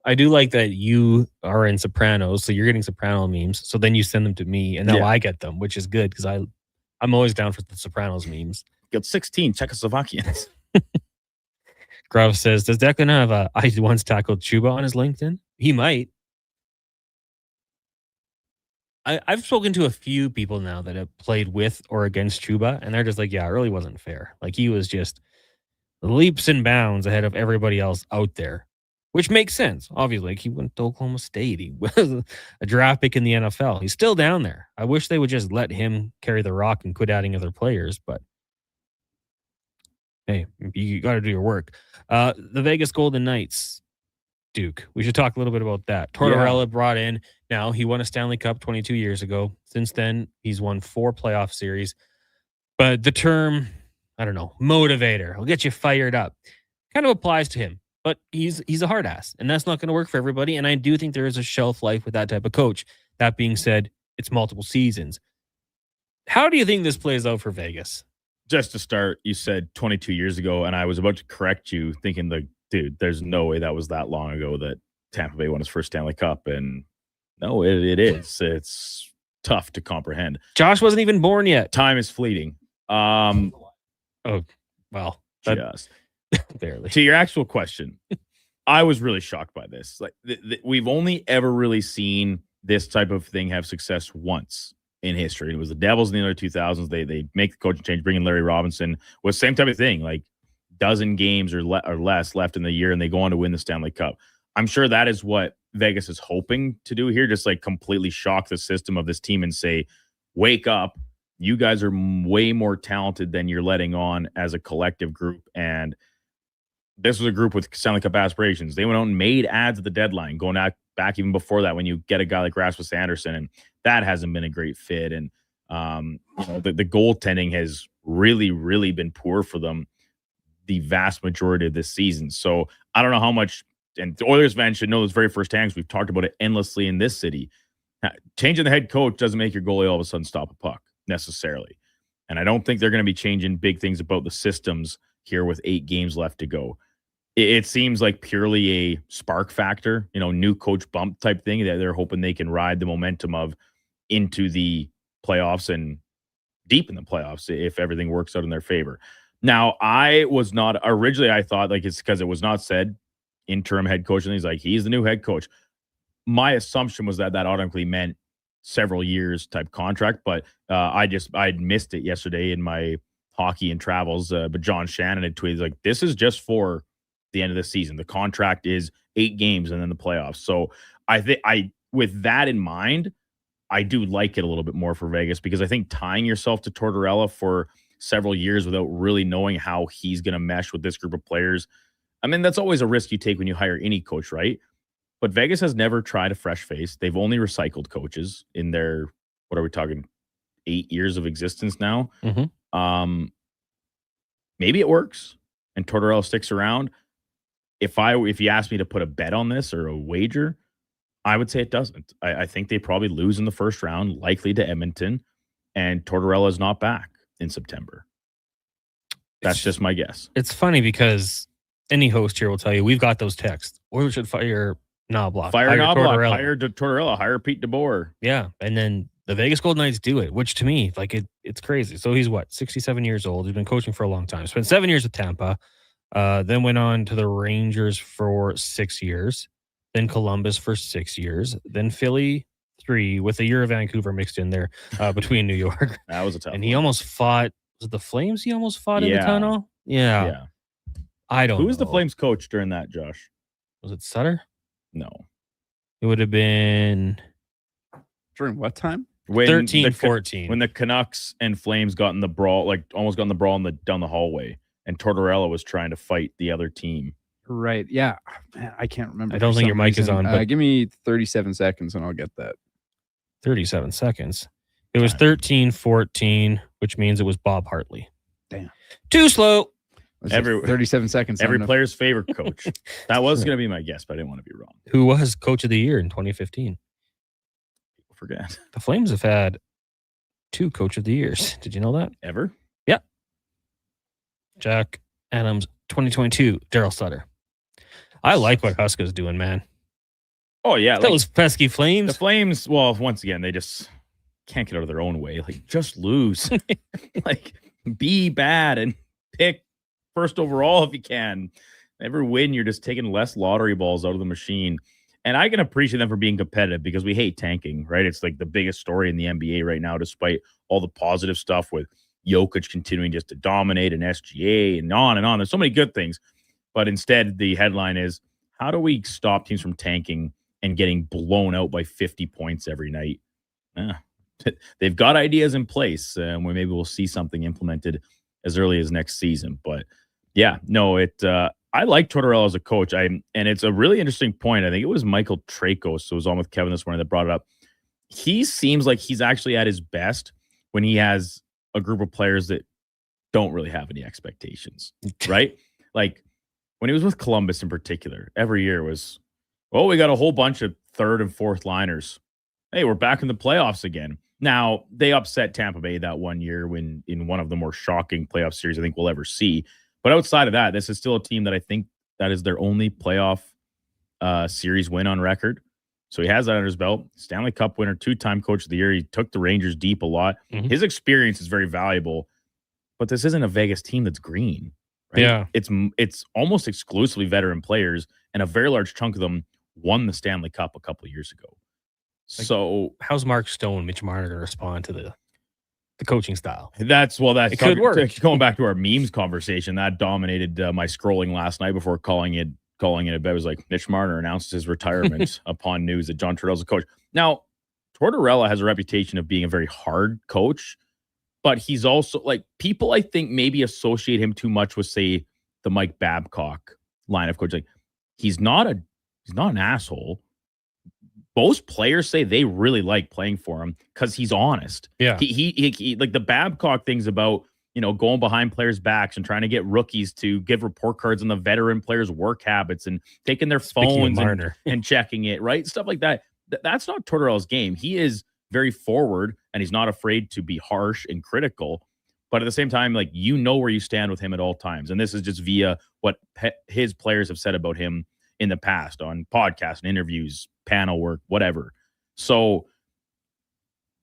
I do like that you are in Sopranos, so you're getting Soprano memes. So then you send them to me, and now I get them, which is good because I'm always down for the Sopranos memes. Got 16 Czechoslovakians. Grove says, does Declan have a I once tackled Chuba on his LinkedIn? He might. I've spoken to a few people now that have played with or against Chuba, and they're just like, yeah, it really wasn't fair. Like, he was just leaps and bounds ahead of everybody else out there, which makes sense. Obviously, like, he went to Oklahoma State. He was a draft pick in the NFL. He's still down there. I wish they would just let him carry the rock and quit adding other players, but hey, you got to do your work. The Vegas Golden Knights, Duke. We should talk a little bit about that. Tortorella brought in. Now, he won a Stanley Cup 22 years ago. Since then, he's won 4 playoff series. But the term, I don't know, motivator, will get you fired up, kind of applies to him. But he's a hard ass, and that's not going to work for everybody. And I do think there is a shelf life with that type of coach. That being said, it's multiple seasons. How do you think this plays out for Vegas? Just to start, you said 22 years ago, and I was about to correct you, thinking, like, dude, there's no way that was that long ago that Tampa Bay won his first Stanley Cup. And no, it is. It's tough to comprehend. Josh wasn't even born yet. Time is fleeting. Oh, well, just barely. To your actual question, I was really shocked by this. Like, we've only ever really seen this type of thing have success once in history. It was the Devils in the early 2000s. They make the coaching change, bring in Larry Robinson. Was same type of thing, like dozen games or less left in the year, and they go on to win the Stanley Cup. I'm sure that is what Vegas is hoping to do here, just like completely shock the system of this team and say, wake up, you guys are way more talented than you're letting on as a collective group. And this was a group with Stanley Cup aspirations. They went out and made ads at the deadline, going back even before that when you get a guy like Rasmus Anderson, and that hasn't been a great fit. And the goaltending has really, really been poor for them the vast majority of this season. So I don't know how much, and the Oilers fans should know this very first hand because we've talked about it endlessly in this city. Changing the head coach doesn't make your goalie all of a sudden stop a puck necessarily. And I don't think they're going to be changing big things about the systems here with 8 games left to go. It seems like purely a spark factor, new coach bump type thing that they're hoping they can ride the momentum of into the playoffs and deep in the playoffs if everything works out in their favor. Now, I was not originally, I thought like it's because it was not said interim head coach, and he's the new head coach. My assumption was that automatically meant several years type contract, but I'd missed it yesterday in my hockey and travels. But John Shannon had tweeted like, this is just for the end of the season. The contract is 8 games and then the playoffs. So I think with that in mind, I do like it a little bit more for Vegas because I think tying yourself to Tortorella for several years without really knowing how he's going to mesh with this group of players, I mean, that's always a risk you take when you hire any coach, right? But Vegas has never tried a fresh face. They've only recycled coaches in their, what are we talking, 8 years of existence now. Mm-hmm. Maybe it works and Tortorella sticks around. If you asked me to put a bet on this or a wager, I would say it doesn't. I think they probably lose in the first round, likely to Edmonton, and Tortorella is not back in September. That's just my guess. It's funny because any host here will tell you we've got those texts. We should fire Knobloch. Fire Knobloch. Hire Tortorella. Hire Pete DeBoer. Yeah, and then The Vegas Golden Knights do it, which to me, like it's crazy. So he's 67 years old. He's been coaching for a long time. Spent 7 years with Tampa, then went on to the Rangers for 6 years, then Columbus for 6 years, then Philly 3 with a year of Vancouver mixed in there between New York. That was a tough And one. he almost fought. Was it the Flames? He almost fought in the tunnel. Yeah. I don't. Who was the know. Flames coach during that, Josh? Was it Sutter? No. It would have been during what time? 13-14. When the Canucks and Flames got in the brawl, like almost got in the brawl down the hallway, and Tortorella was trying to fight the other team. Right. Yeah. Man, I can't remember. I don't think your mic is on. But Give me 37 seconds and I'll get that. 37 seconds. It was 13-14, which means it was Bob Hartley. Damn. Too slow. 37 seconds. Every player's favorite coach. That was going to be my guess, but I didn't want to be wrong. Who was coach of the year in 2015? Forget. The Flames have had 2 coach of the years. Did you know that? Ever? Yeah. Jack Adams, 2022, Daryl Sutter. I like what Huska's doing, man. Oh, yeah. Those pesky Flames. The Flames, well, once again, they just can't get out of their own way. Like, just lose. Like, be bad and pick first overall if you can. Every win, you're just taking less lottery balls out of the machine. And I can appreciate them for being competitive because we hate tanking, right? It's like the biggest story in the NBA right now, despite all the positive stuff with Jokic continuing just to dominate and SGA and on and on. There's so many good things. But instead, the headline is, how do we stop teams from tanking and getting blown out by 50 points every night? They've got ideas in place, and maybe we'll see something implemented as early as next season. But yeah, no, I like Tortorella as a coach. And it's a really interesting point. I think it was Michael Tracos, who was on with Kevin this morning, that brought it up. He seems like he's actually at his best when he has a group of players that don't really have any expectations, right? Like when he was with Columbus in particular, every year was, well, we got a whole bunch of third and fourth liners. Hey, we're back in the playoffs again. Now, they upset Tampa Bay that one year when in one of the more shocking playoff series I think we'll ever see. But outside of that, this is still a team that I think that is their only playoff series win on record. So he has that under his belt. Stanley Cup winner, 2-time coach of the year. He took the Rangers deep a lot. Mm-hmm. His experience is very valuable, but this isn't a Vegas team that's green. Right? Yeah. It's almost exclusively veteran players, and a very large chunk of them won the Stanley Cup a couple of years ago. Like, so how's Mark Stone, Mitch Marner going to respond to the coaching style? That's it could work. Going back to our memes conversation, that dominated my scrolling last night before calling it a bet. It was like Mitch Marner announces his retirement upon news that John Tortorella's a coach. Now, Tortorella has a reputation of being a very hard coach, but he's also like people I think maybe associate him too much with, say, the Mike Babcock line of coach. Like he's not an asshole. Most players say they really like playing for him because he's honest. Yeah. He like the Babcock things about, going behind players' backs and trying to get rookies to give report cards on the veteran players' work habits and taking their phones and checking it, right? Stuff like that. That's not Tortorella's game. He is very forward and he's not afraid to be harsh and critical. But at the same time, like, where you stand with him at all times. And this is just via what his players have said about him in the past on podcasts and interviews, panel work, whatever. So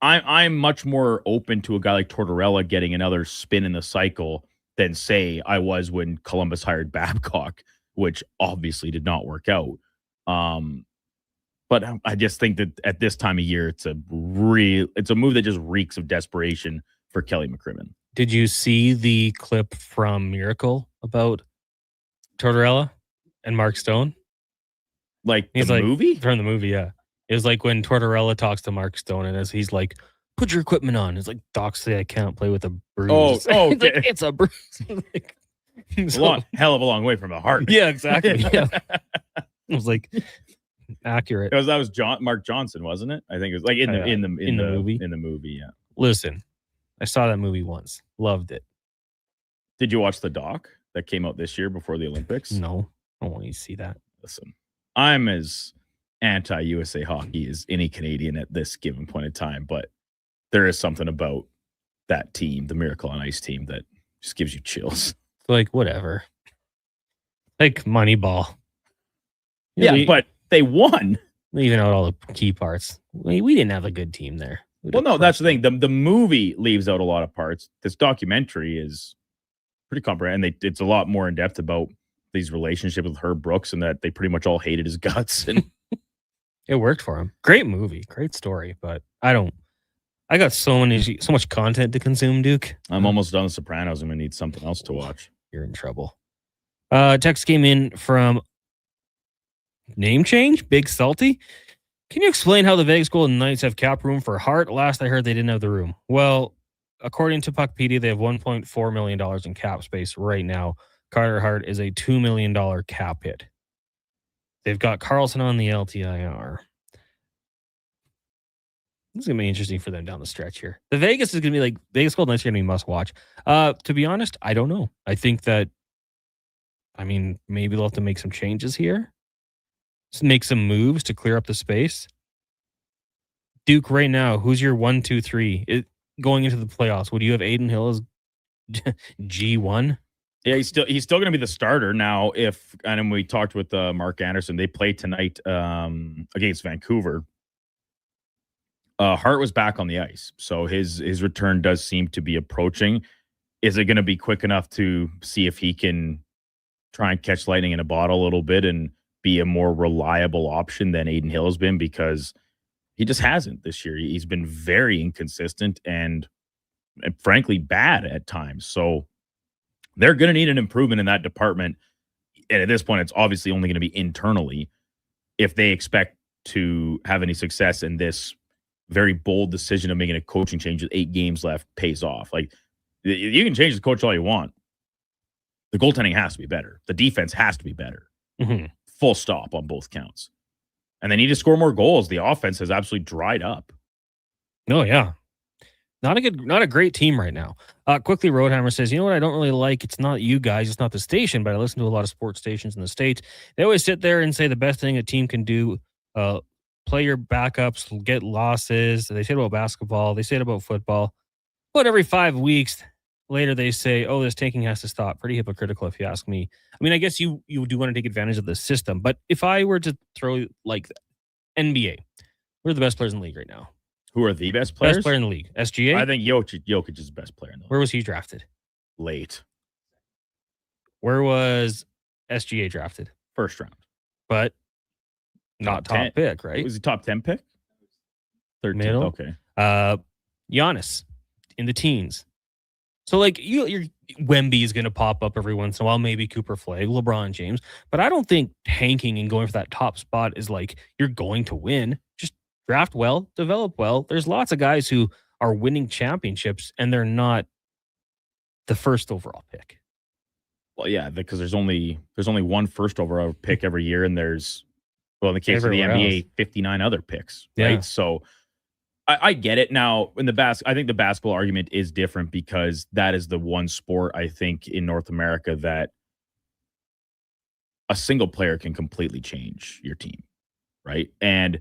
I'm much more open to a guy like Tortorella getting another spin in the cycle than, say, I was when Columbus hired Babcock, which obviously did not work out. But I just think that at this time of year, it's a move that just reeks of desperation for Kelly McCrimmon. Did you see the clip from Miracle about Tortorella and Mark Stone? Like the movie? From the movie, yeah. It was like when Tortorella talks to Mark Stone and he's like, put your equipment on. It's like, docs say I can't play with a bruise. Oh, it's like, it's a bruise. Hell of a long way from the heart. Yeah, exactly. Yeah. It was like accurate. That was Mark Johnson, wasn't it? I think it was like in the movie. In the movie, yeah. Listen, I saw that movie once. Loved it. Did you watch the doc that came out this year before the Olympics? No, I don't want you to see that. Listen, I'm as anti-USA hockey as any Canadian at this given point in time, but there is something about that team, the Miracle on Ice team, that just gives you chills. Like, whatever. Like Moneyball. Yeah, but they won. Leaving out all the key parts. We didn't have a good team there. Well, no, that's the thing. The movie leaves out a lot of parts. This documentary is pretty comprehensive. It's a lot more in depth about these relationships with Herb Brooks and that they pretty much all hated his guts. And it worked for him. Great movie, great story, but I got so much content to consume, Duke. I'm almost done with Sopranos. I'm gonna need something else to watch. You're in trouble. Text came in from name change, Big Salty. Can you explain how the Vegas Golden Knights have cap room for Hart? Last I heard, they didn't have the room. Well, according to Puckpedia, they have $1.4 million in cap space right now. Carter Hart is a $2 million cap hit. They've got Carlson on the LTIR. This is going to be interesting for them down the stretch here. The Vegas is going to be like, Vegas Golden Knights are going to be must watch. To be honest, I don't know. I think that, maybe they'll have to make some changes here. Make some moves to clear up the space. Duke, right now, who's your 1, 2, 3 going into the playoffs? Would you have Aiden Hill as G1? Yeah, he's still going to be the starter now. And we talked with Mark Anderson, they play tonight against Vancouver. Hart was back on the ice, so his return does seem to be approaching. Is it going to be quick enough to see if he can try and catch lightning in a bottle a little bit and be a more reliable option than Aiden Hill has been? Because he just hasn't this year. He's been very inconsistent and frankly bad at times. So they're going to need an improvement in that department. And at this point, it's obviously only going to be internally if they expect to have any success in this very bold decision of making a coaching change with 8 games left pays off. Like, you can change the coach all you want. The goaltending has to be better. The defense has to be better. Mm-hmm. Full stop on both counts. And they need to score more goals. The offense has absolutely dried up. Oh, yeah. Not a great team right now. Quickly, Roadhammer says, you know what I don't really like? It's not you guys. It's not the station, but I listen to a lot of sports stations in the States. They always sit there and say the best thing a team can do, play your backups, get losses. They say it about basketball. They say it about football. But every 5 weeks later, they say, oh, this tanking has to stop. Pretty hypocritical, if you ask me. I guess you do want to take advantage of the system. But if I were to throw like NBA, we're the best players in the league right now. Who are the best players? Best player in the league. SGA? I think Jokic is the best player in the league. Where was he drafted? Late. Where was SGA drafted? First round. But not top pick, right? Was he top 10 pick? 13th. Middle? Okay. Giannis in the teens. So like your Wemby is going to pop up every once in a while, maybe Cooper Flag, LeBron James, but I don't think tanking and going for that top spot is like you're going to win. Just draft well, develop well. There's lots of guys who are winning championships and they're not the first overall pick. Well, yeah, because there's only one first overall pick every year, and there's, well, in the case Everywhere of the NBA, else. 59 other picks, Yeah. right? So I get it. Now, in the I think the basketball argument is different because that is the one sport, I think, in North America that a single player can completely change your team, right? And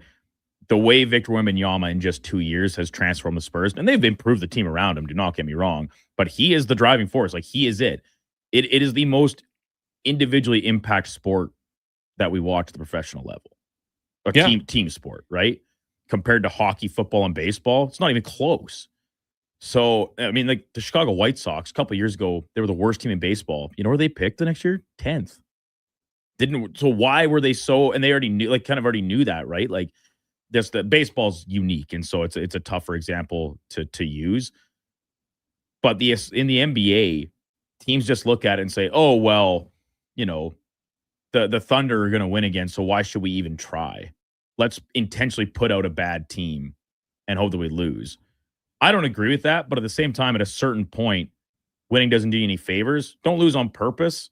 the way Victor Wembanyama in just 2 years has transformed the Spurs, and they've improved the team around him, do not get me wrong, but he is the driving force. Like, he is it. It is the most individually impact sport that we watch at the professional level. A team sport, right? Compared to hockey, football, and baseball, it's not even close. So, like the Chicago White Sox, a couple of years ago, they were the worst team in baseball. You know where they picked the next year? 10th. So why were they so, and they already knew, already knew that, right? Like, the baseball's unique, and so it's a tougher example to use. But in the NBA, teams just look at it and say, oh, well, the Thunder are going to win again, so why should we even try? Let's intentionally put out a bad team and hope that we lose. I don't agree with that, but at the same time, at a certain point, winning doesn't do you any favors. Don't lose on purpose.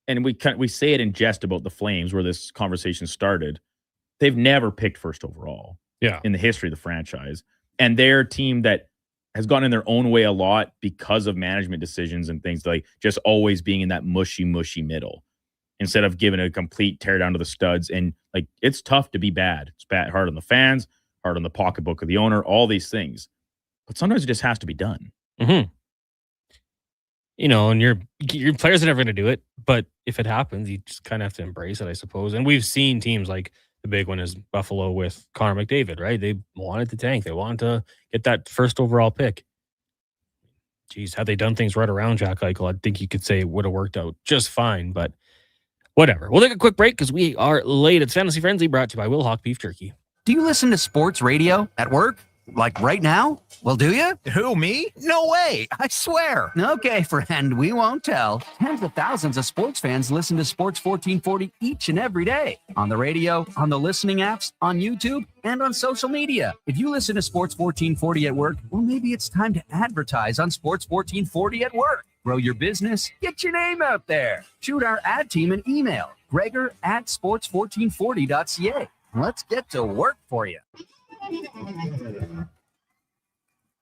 And we say it in jest about the Flames, where this conversation started. They've never picked first overall in the history of the franchise. And they're a team that has gone in their own way a lot because of management decisions and things, like just always being in that mushy middle instead of giving a complete tear down to the studs. And like, it's tough to be bad. It's bad, hard on the fans, hard on the pocketbook of the owner, all these things. But sometimes it just has to be done. Mm-hmm. And your players are never going to do it. But if it happens, you just kind of have to embrace it, I suppose. And we've seen teams like the The big one is Buffalo with Connor McDavid, right? They wanted to tank. They wanted to get that first overall pick. Geez, had they done things right around Jack Eichel, I think you could say it would have worked out just fine, but whatever. We'll take a quick break because we are late. It's Fantasy Frenzy, brought to you by Will Hawk Beef Jerky. Do you listen to sports radio at work? Like right now? Well, do you? Who, me? No way. I swear. Okay, friend, we won't tell. Tens of thousands of sports fans listen to Sports 1440 each and every day. On the radio, on the listening apps, on YouTube, and on social media. If you listen to Sports 1440 at work, well, maybe it's time to advertise on Sports 1440 at work. Grow your business. Get your name out there. Shoot our ad team an email. Gregor@sports1440.ca. Let's get to work for you.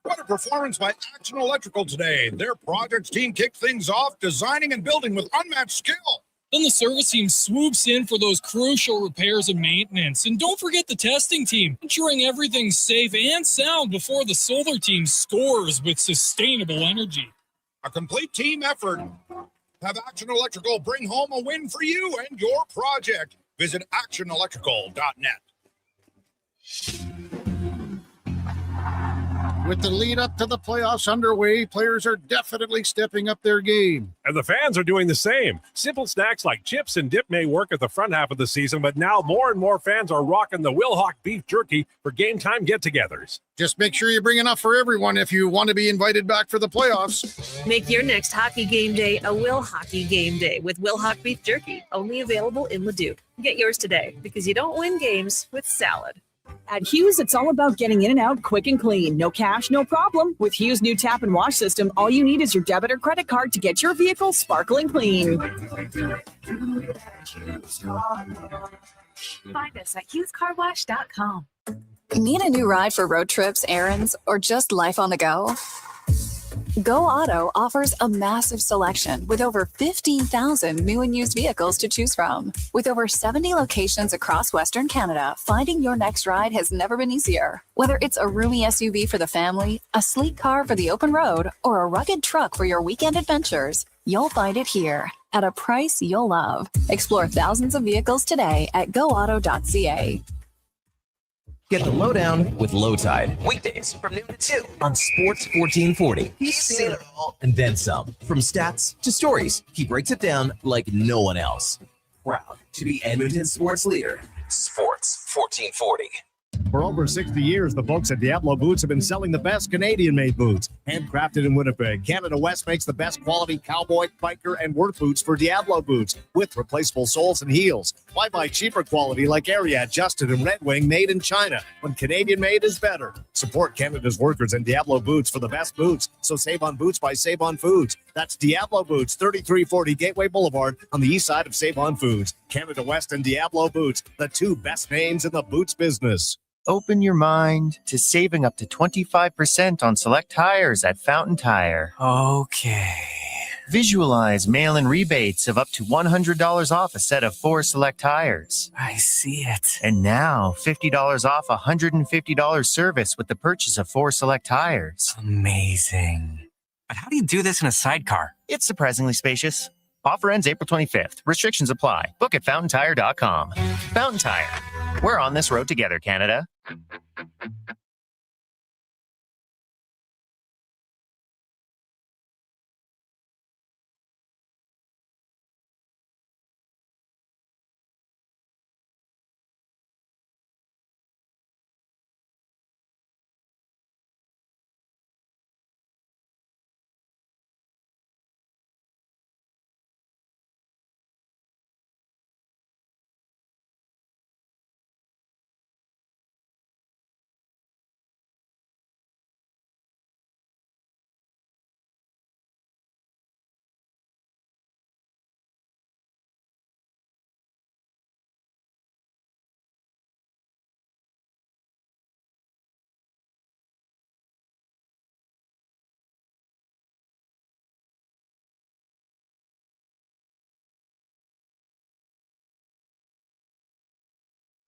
What a performance by Action Electrical today. Their projects team kicked things off, designing and building with unmatched skill. Then the service team swoops in for those crucial repairs and maintenance. And don't forget the testing team, ensuring everything's safe and sound before the solar team scores with sustainable energy. A complete team effort. Have Action Electrical bring home a win for you and your project. Visit actionelectrical.net. With the lead up to the playoffs underway, players are definitely stepping up their game. And the fans are doing the same. Simple snacks like chips and dip may work at the front half of the season, but now more and more fans are rocking the Will Hawk Beef Jerky for game time get-togethers. Just make sure you bring enough for everyone if you want to be invited back for the playoffs. Make your next hockey game day a Will Hockey game day with Will Hawk Beef Jerky, only available in Leduc. Get yours today because you don't win games with salad. At Hughes, it's all about getting in and out quick and clean. No cash, no problem. With Hughes' new tap and wash system, all you need is your debit or credit card to get your vehicle sparkling clean. Find us at HughesCarWash.com. Need a new ride for road trips, errands, or just life on the go? Go Auto offers a massive selection with over 15,000 new and used vehicles to choose from. With over 70 locations across Western Canada, finding your next ride has never been easier. Whether it's a roomy SUV for the family, a sleek car for the open road, or a rugged truck for your weekend adventures, you'll find it here at a price you'll love. Explore thousands of vehicles today at goauto.ca. Get the lowdown with Low Tide. Weekdays from noon to 2 on Sports 1440. He's seen it all and then some. From stats to stories, he breaks it down like no one else. Proud to be Edmonton's sports leader. Sports 1440. For over 60 years, the folks at Diablo Boots have been selling the best Canadian-made boots. Handcrafted in Winnipeg, Canada West makes the best quality cowboy, biker, and work boots for Diablo Boots with replaceable soles and heels. Why buy cheaper quality like Ariat, Justin, and Red Wing made in China when Canadian-made is better? Support Canada's workers and Diablo Boots for the best boots. So save on boots by Save On Foods. That's Diablo Boots, 3340 Gateway Boulevard on the east side of Save On Foods. Canada West and Diablo Boots, the two best names in the boots business. Open your mind to saving up to 25% on select tires at Fountain Tire. Okay. Visualize mail-in rebates of up to $100 off a set of 4 select tires. I see it. And now, $50 off a $150 service with the purchase of 4 select tires. Amazing. But how do you do this in a sidecar? It's surprisingly spacious. Offer ends April 25th. Restrictions apply. Book at fountaintire.com. Fountain Tire. We're on this road together, Canada.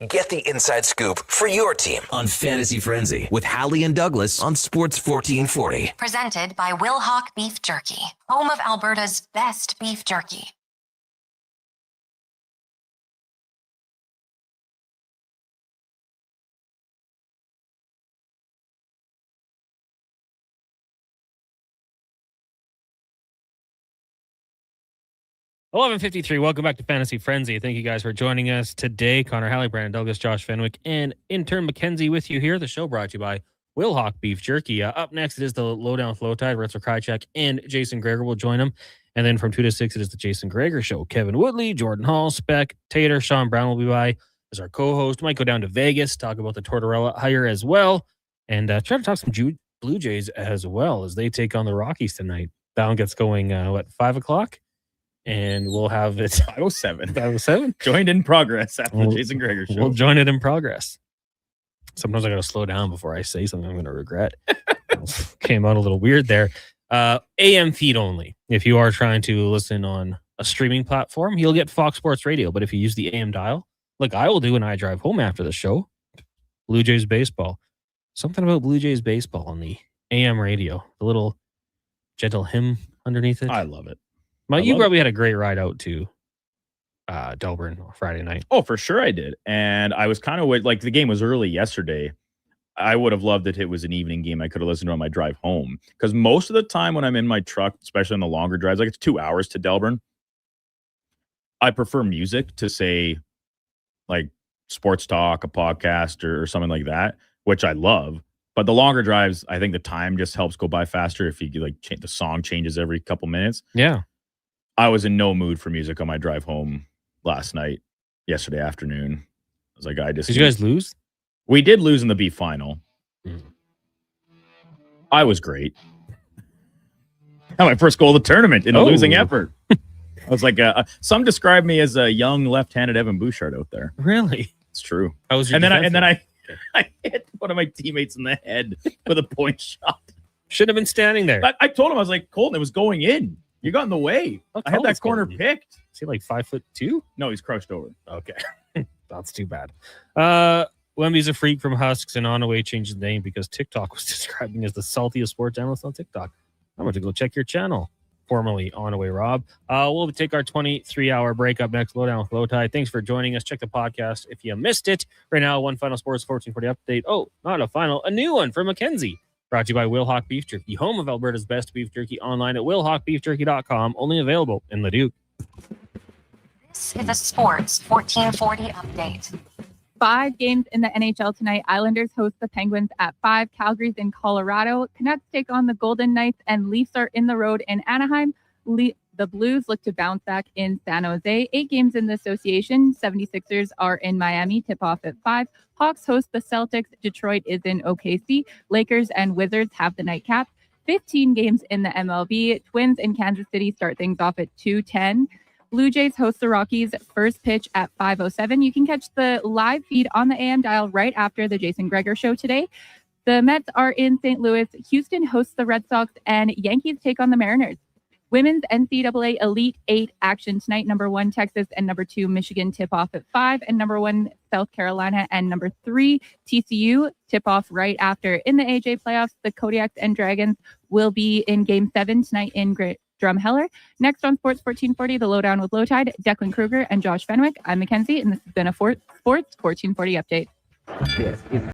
Get the inside scoop for your team on Fantasy Frenzy with Halley and Douglas on Sports 1440. Presented by Will Hawk Beef Jerky, home of Alberta's best beef jerky. 11:53. Welcome back to Fantasy Frenzy. Thank you guys for joining us today. Connor Halley, Brandon Douglas, Josh Fenwick, and intern Mackenzie with you here. The show brought to you by Will Hawk Beef Jerky. Up next, it is the Lowdown with Lowtide. Retzer Krychak and Jason Greger will join them. And then from 2 to 6, it is the Jason Greger Show. Kevin Woodley, Jordan Hall, Speck, Tater, Sean Brown will be by as our co-host. Might go down to Vegas, talk about the Tortorella hire as well, and try to talk some Blue Jays as well as they take on the Rockies tonight. That one gets going, 5 o'clock? And we'll have it 5:07. 5:07. Joined in progress after the Jason Greger Show. We'll join it in progress. Sometimes I got to slow down before I say something I'm going to regret. Came out a little weird there. AM feed only. If you are trying to listen on a streaming platform, you'll get Fox Sports Radio. But if you use the AM dial, like I will do when I drive home after the show, Blue Jays baseball. Something about Blue Jays baseball on the AM radio. The little gentle hymn underneath it. I love it. You probably had a great ride out to Delburn Friday night. Oh, for sure I did. And I was kind of like, the game was early yesterday. I would have loved it. It was an evening game. I could have listened to on my drive home. Because most of the time when I'm in my truck, especially on the longer drives, like it's 2 hours to Delburn, I prefer music to say like sports talk, a podcast or something like that, which I love. But the longer drives, I think the time just helps go by faster if you like the song changes every couple minutes. Yeah. I was in no mood for music on my drive home yesterday afternoon. I was like, Did you guys lose? We did lose in the B final. I was great. Had my first goal of the tournament in a losing effort. I was like, some describe me as a young left-handed Evan Bouchard out there. Really? It's true. How was your and then I hit one of my teammates in the head with a point shot. Should have been standing there. I told him, I was like, Colton, it was going in. You got in the way. I had that corner picked. Is he like 5'2"? No, he's crouched over. Okay. That's too bad. Wemby's a freak from Husks, and Onaway changed his name because TikTok was describing as the saltiest sports analyst on TikTok. I'm going to go check your channel, formerly Onaway Rob. We'll take our 23-hour break up next. Lowdown with Lowtide. Thanks for joining us. Check the podcast if you missed it. Right now, one final Sports 1440 update. Oh, not a final, a new one for Mackenzie. Brought to you by Will Hawk Beef Jerky, home of Alberta's best beef jerky, online at willhawkbeefjerky.com. Only available in Leduc. This is a Sports 1440 update. 5 games in the NHL tonight. Islanders host the Penguins at 5. Calgary's in Colorado. Canucks take on the Golden Knights, and Leafs are in the road in Anaheim. The Blues look to bounce back in San Jose. 8 games in the association. 76ers are in Miami. Tip-off at 5. Hawks host the Celtics. Detroit is in OKC. Lakers and Wizards have the nightcap. 15 games in the MLB. Twins in Kansas City start things off at 2:10. Blue Jays host the Rockies. First pitch at 5:07. You can catch the live feed on the AM dial right after the Jason Greger Show today. The Mets are in St. Louis. Houston hosts the Red Sox, and Yankees take on the Mariners. Women's NCAA Elite 8 action tonight. Number 1, Texas, and number 2, Michigan tip off at 5, and number 1, South Carolina, and number 3, TCU tip off right after. In the AJ playoffs, the Kodiaks and Dragons will be in Game 7 tonight in Drumheller. Next on Sports 1440, the Lowdown with Lowtide, Declan Kruger and Josh Fenwick. I'm Mackenzie, and this has been a Sports 1440 update. Yes.